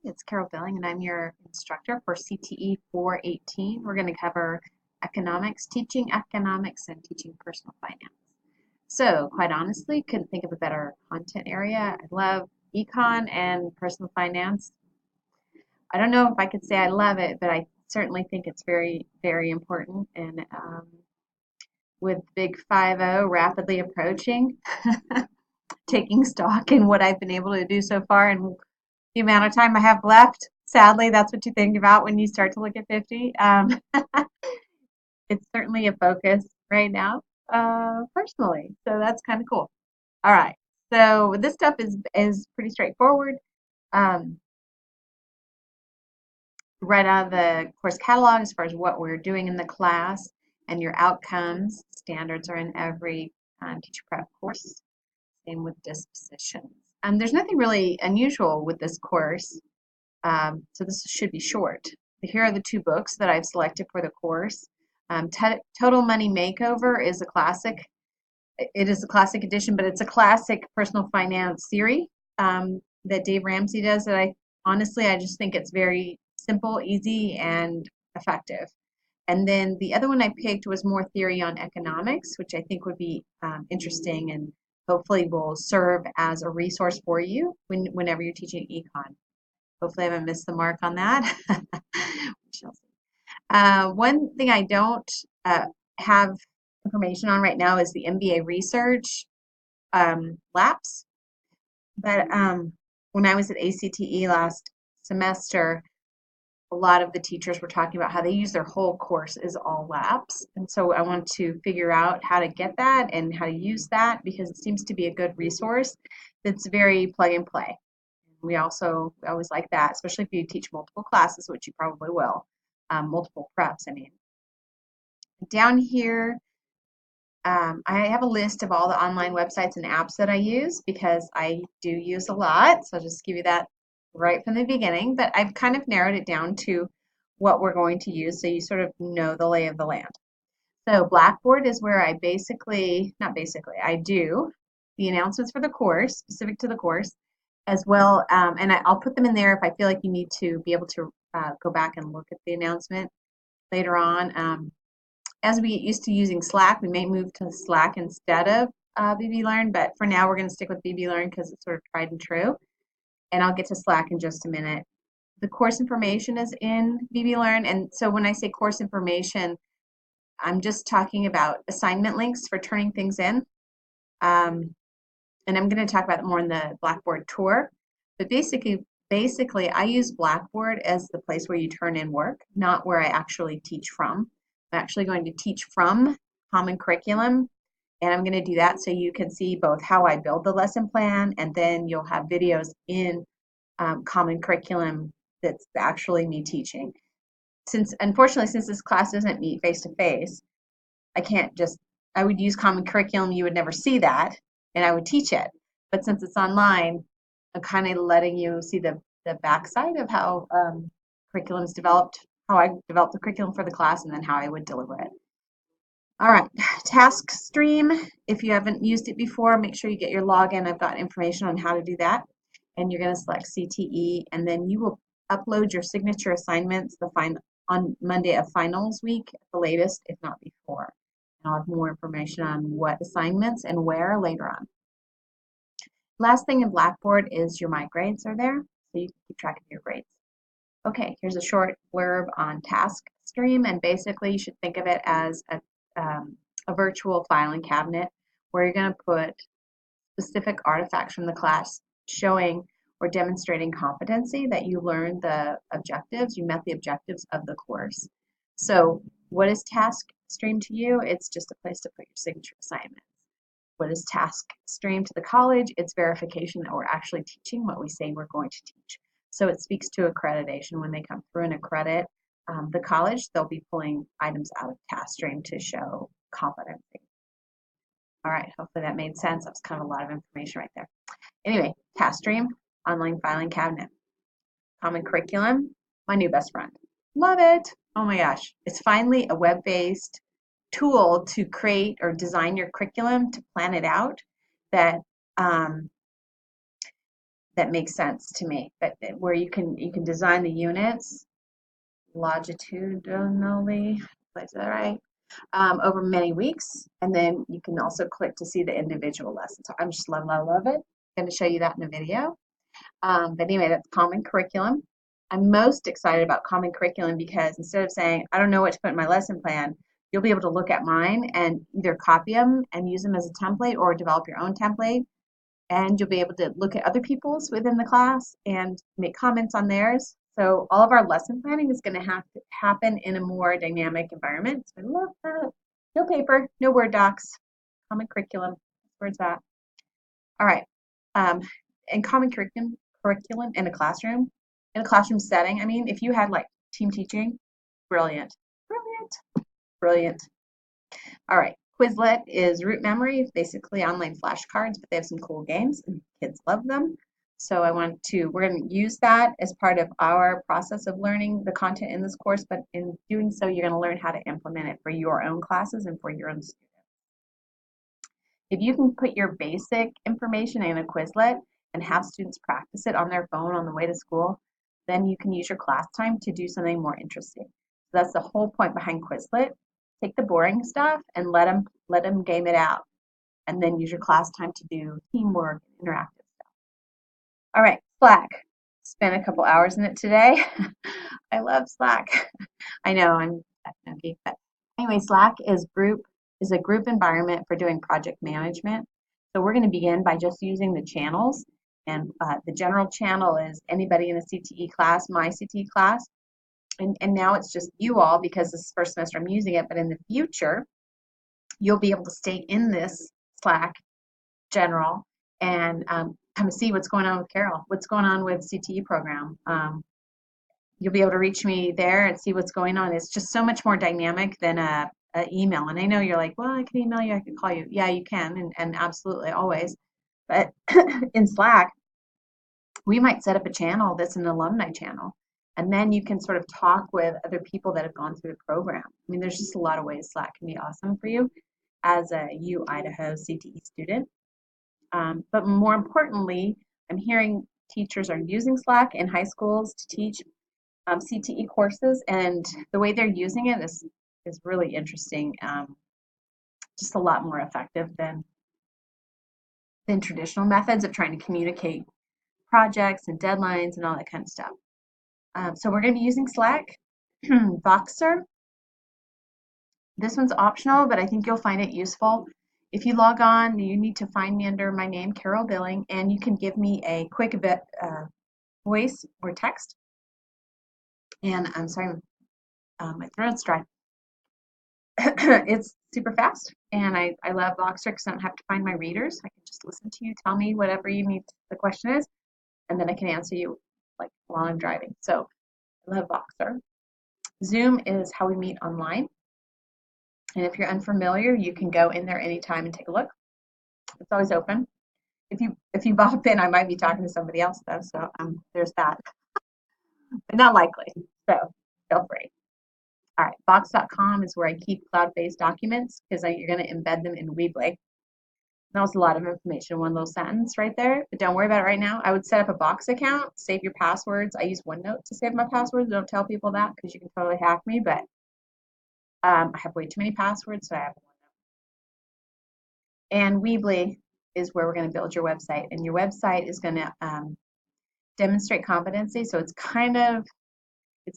It's Carol Billing, and I'm your instructor for CTE 418. We're going to cover economics, teaching economics, and teaching personal finance. So, quite honestly, couldn't think of a better content area. I love econ and personal finance. I don't know if I could say I love it, but I certainly think it's very, very important. And with Big 50 rapidly approaching, taking stock in what I've been able to do so far and the amount of time I have left. Sadly, that's what you think about when you start to look at 50. It's certainly a focus right now, personally. So that's kind of cool. All right. So this stuff is pretty straightforward. Um, right out of the course catalog as far as what we're doing in the class and your outcomes. Standards are in every teacher prep course. Same with dispositions. There's nothing really unusual with this course. So this should be short. Here are the two books that I've selected for the course. Total Money Makeover is a classic. It is a classic edition, but it's a classic personal finance theory that Dave Ramsey does that I just think it's very simple, easy, and effective. And then the other one I picked was more theory on economics, which I think would be interesting and hopefully will serve as a resource for you whenever you're teaching econ. Hopefully I haven't missed the mark on that. We shall see. One thing I don't have information on right now is the MBA research laps. But when I was at ACTE last semester, a lot of the teachers were talking about how they use their whole course as all laps. And so I want to figure out how to get that and how to use that because it seems to be a good resource that's very plug and play. We always like that, especially if you teach multiple classes, which you probably will, multiple preps, I mean. Down here, I have a list of all the online websites and apps that I use because I do use a lot. So I'll just give you that right from the beginning. But I've kind of narrowed it down to what we're going to use so you sort of know the lay of the land. So Blackboard is where I I do the announcements for the course, specific to the course, as well. And I'll put them in there if I feel like you need to be able to go back and look at the announcement later on. As we get used to using Slack, we may move to Slack instead of BB Learn, but for now we're going to stick with BB Learn because it's sort of tried and true. And I'll get to Slack in just a minute. The course information is in BB Learn, and so when I say course information, I'm just talking about assignment links for turning things in. And I'm going to talk about it more in the Blackboard tour. But basically, I use Blackboard as the place where you turn in work, not where I actually teach from. I'm actually going to teach from Common Curriculum, and I'm going to do that so you can see both how I build the lesson plan, and then you'll have videos in Common Curriculum that's actually me teaching. Unfortunately, since this class doesn't meet face-to-face, I would use Common Curriculum, you would never see that, and I would teach it. But since it's online, I'm kind of letting you see the backside of how curriculum is developed, how I developed the curriculum for the class, and then how I would deliver it. All right, task stream. If you haven't used it before, make sure you get your login. I've got information on how to do that. And you're going to select CTE, and then you will upload your signature assignments on Monday of finals week at the latest, if not before. And I'll have more information on what assignments and where later on. Last thing in Blackboard is your My Grades are there, so you can keep track of your grades. Okay, here's a short blurb on task stream, and basically you should think of it as a virtual filing cabinet where you're going to put specific artifacts from the class showing or demonstrating competency that you learned you met the objectives of the course. So what is task stream to you? It's just a place to put your signature assignments. What is task stream to the college? It's verification that we're actually teaching what we say we're going to teach. So it speaks to accreditation. When they come through and accredit the college, they'll be pulling items out of task stream to show competency. All right, hopefully that made sense. That was kind of a lot of information right there. Anyway, task stream, online filing cabinet. Common Curriculum, my new best friend. Love it. Oh my gosh. It's finally a web-based tool to create or design your curriculum, to plan it out, that that makes sense to me, but where you can design the units longitudinally, is that right? Over many weeks, and then you can also click to see the individual lessons. So I'm just love it. I'm going to show you that in a video. But anyway, that's Common Curriculum. I'm most excited about Common Curriculum because instead of saying, I don't know what to put in my lesson plan, you'll be able to look at mine and either copy them and use them as a template or develop your own template. And you'll be able to look at other people's within the class and make comments on theirs. So all of our lesson planning is going to have to happen in a more dynamic environment. So I love that. No paper, no Word docs, Common Curriculum. Where's that? All right. And Common curriculum in a classroom setting. I mean, if you had like team teaching, brilliant, brilliant, brilliant. All right. Quizlet is root memory, basically online flashcards, but they have some cool games and kids love them. So we're going to use that as part of our process of learning the content in this course, but in doing so, you're going to learn how to implement it for your own classes and for your own students. If you can put your basic information in a Quizlet and have students practice it on their phone on the way to school, then you can use your class time to do something more interesting. So that's the whole point behind Quizlet. Take the boring stuff and let them game it out, and then use your class time to do teamwork and interactive stuff. All right, Slack. Spent a couple hours in it today. I love Slack. I know I'm technical, but anyway, Slack is a group environment for doing project management. So we're going to begin by just using the channels, and the general channel is anybody in a CTE class, my CTE class, and now it's just you all because this is first semester I'm using it, but in the future, you'll be able to stay in this Slack general and kind of see what's going on with Carol, what's going on with CTE program. You'll be able to reach me there and see what's going on. It's just so much more dynamic than a email. And I know you're like, well, I can email you, I can call you. Yeah, you can, and absolutely always. But in Slack, we might set up a channel that's an alumni channel. And then you can sort of talk with other people that have gone through the program. I mean, there's just a lot of ways Slack can be awesome for you as a Idaho CTE student. But more importantly, I'm hearing teachers are using Slack in high schools to teach CTE courses, and the way they're using it is really interesting. Just a lot more effective than traditional methods of trying to communicate projects and deadlines and all that kind of stuff. So we're going to be using Slack. Voxer. This one's optional, but I think you'll find it useful. If you log on, you need to find me under my name, Carol Billing, and you can give me a quick voice or text. And I'm sorry, my throat's dry. It's super fast, and I love Voxer because I don't have to find my readers. I can just listen to you, tell me whatever you need the question is, and then I can answer you like while I'm driving. So I love Voxer. Zoom is how we meet online. And if you're unfamiliar, you can go in there anytime and take a look. It's always open. If you bop in, I might be talking to somebody else though, so there's that. But not likely. So feel free. All right, box.com is where I keep cloud-based documents because you're going to embed them in Weebly. That was a lot of information, one little sentence right there, but don't worry about it right now. I would set up a Box account, save your passwords. I use OneNote to save my passwords. Don't tell people that because you can totally hack me, but I have way too many passwords, so I have OneNote. And Weebly is where we're going to build your website, and your website is going to demonstrate competency, so it's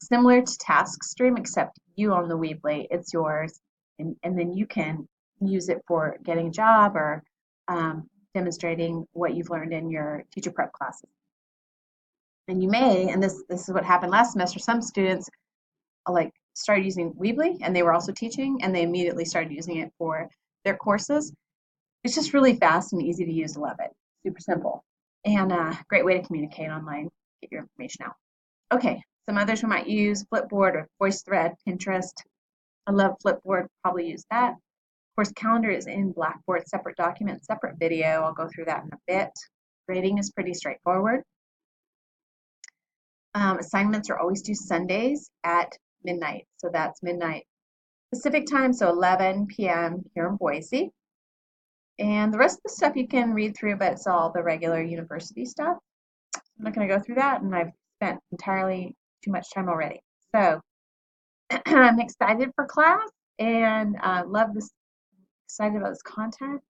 similar to TaskStream, except you own the Weebly, it's yours, and then you can use it for getting a job or demonstrating what you've learned in your teacher prep classes. And you may, and this is what happened last semester, some students like started using Weebly and they were also teaching and they immediately started using it for their courses. It's just really fast and easy to use. Love it. Super simple. And a great way to communicate online, get your information out. Okay, some others we might use, Flipboard or VoiceThread, Pinterest. I love Flipboard, probably use that. Of course, calendar is in Blackboard, separate document, separate video. I'll go through that in a bit. Grading is pretty straightforward. Assignments are always due Sundays at midnight. So that's midnight Pacific time, so 11 p.m. here in Boise. And the rest of the stuff you can read through, but it's all the regular university stuff. I'm not going to go through that, and I've spent entirely too much time already. So I'm excited for class and love this, excited about this content.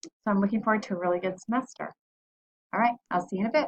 So I'm looking forward to a really good semester. All right, I'll see you in a bit.